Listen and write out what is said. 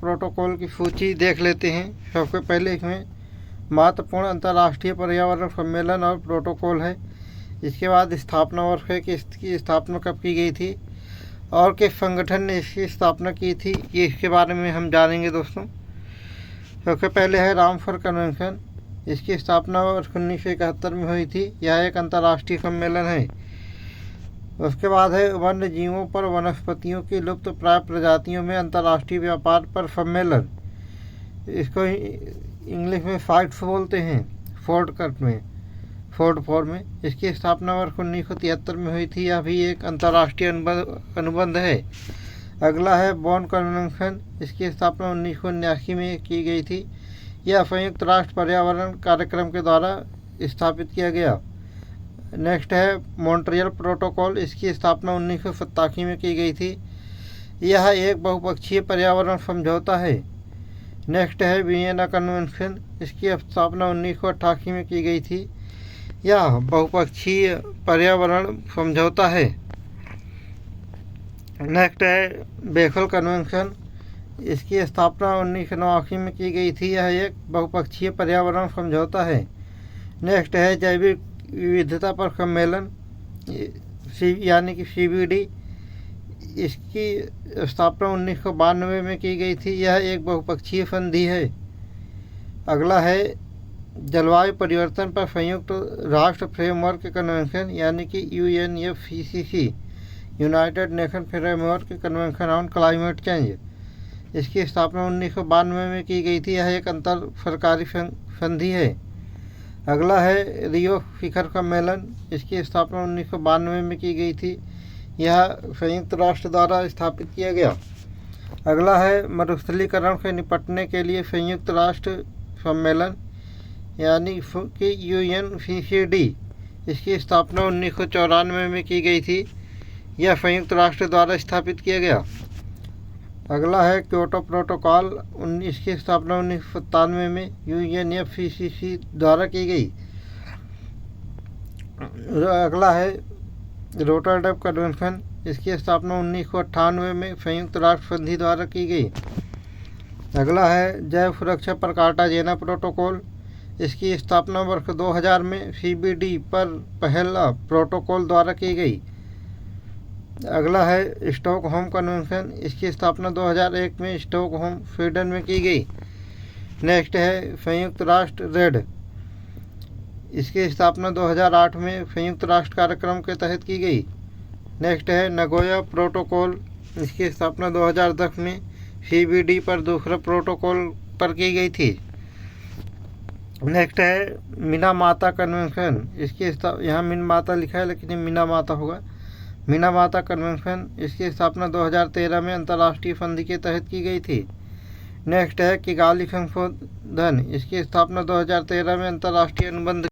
Protocol की सूची देख लेते हैं। सबसे पहले इसमें महत्वपूर्ण अंतर्राष्ट्रीय पर्यावरण सम्मेलन और प्रोटोकॉल है। इसके बाद स्थापना वर्ष है कि इसकी स्थापना कब की गई थी और किस संगठन ने इसकी स्थापना की थी, ये इसके बारे में हम जानेंगे दोस्तों। सबसे पहले है रामसर कन्वेंशन। इसकी स्थापना वर्ष 1971 में हुई थी। यह एक अंतर्राष्ट्रीय सम्मेलन है। उसके बाद है वन्य जीवों पर वनस्पतियों की लुप्त प्राय प्रजातियों में अंतर्राष्ट्रीय व्यापार पर सम्मेलन। इसको इंग्लिश में फाइट्स बोलते हैं, फोर्ड फॉर में। इसकी स्थापना वर्ष 1973 में हुई थी। यह भी एक अंतर्राष्ट्रीय अनुबंध है। अगला है बॉन कन्वेंशन। इसकी स्थापना 1979 में की गई थी। यह संयुक्त राष्ट्र पर्यावरण कार्यक्रम के द्वारा स्थापित किया गया। नेक्स्ट है मॉन्ट्रियल प्रोटोकॉल। इसकी स्थापना 1987 में की गई थी। यह एक बहुपक्षीय पर्यावरण समझौता है। नेक्स्ट है वियना कन्वेंशन। इसकी स्थापना 1988 में की गई थी। यह बहुपक्षीय पर्यावरण समझौता है। नेक्स्ट है बेखल कन्वेंशन। इसकी स्थापना 1989 में की गई थी। यह एक बहुपक्षीय पर्यावरण समझौता है। नेक्स्ट है जैविक विविधता पर सम्मेलन यानी कि CBD। इसकी स्थापना 1992 में की गई थी। यह एक बहुपक्षीय संधि है। अगला है जलवायु परिवर्तन पर संयुक्त राष्ट्र फ्रेमवर्क कन्वेंशन यानी कि UNFCCC, United nation framework convention on climate change. इसकी स्थापना 1992 में की गई थी। यह एक अंतर सरकारी संधि है। अगला है रियो शिखर सम्मेलन। इसकी स्थापना 1992 में की गई थी। यह संयुक्त राष्ट्र द्वारा स्थापित किया गया। अगला है मरुस्थलीकरण से निपटने के लिए संयुक्त राष्ट्र सम्मेलन यानी कि UNCCD। इसकी स्थापना 1994 में की गई थी। यह संयुक्त राष्ट्र द्वारा स्थापित किया गया। अगला है क्योटो प्रोटोकॉल। इसकी स्थापना 1997 में UNFCCC द्वारा की गई। अगला है रोटरडैम कन्वेंशन। इसकी स्थापना 1998 में संयुक्त राष्ट्र संधि द्वारा की गई। अगला है जैव सुरक्षा पर कार्टाजेना प्रोटोकॉल। इसकी स्थापना वर्ष 2000 में CBD पर पहला प्रोटोकॉल द्वारा की गई। अगला है स्टॉकहोम कन्वेंशन। इसकी स्थापना 2001 में स्टॉकहोम स्वीडन में की गई। नेक्स्ट है संयुक्त राष्ट्र रेड। इसकी स्थापना 2008 में संयुक्त राष्ट्र कार्यक्रम के तहत की गई। नेक्स्ट है नगोया प्रोटोकॉल। इसकी स्थापना 2010 में CBD पर दूसरा प्रोटोकॉल पर की गई थी। नेक्स्ट है मिनामाता कन्वेंशन। इसकी यहाँ मिनमाता लिखा है लेकिन ये मिनामाता होगा। मिनामाता कन्वेंशन। इसकी स्थापना 2013 में अंतर्राष्ट्रीय संधि के तहत की गई थी। नेक्स्ट है किगाली संशोधन। इसकी स्थापना 2013 में अंतर्राष्ट्रीय अनुबंध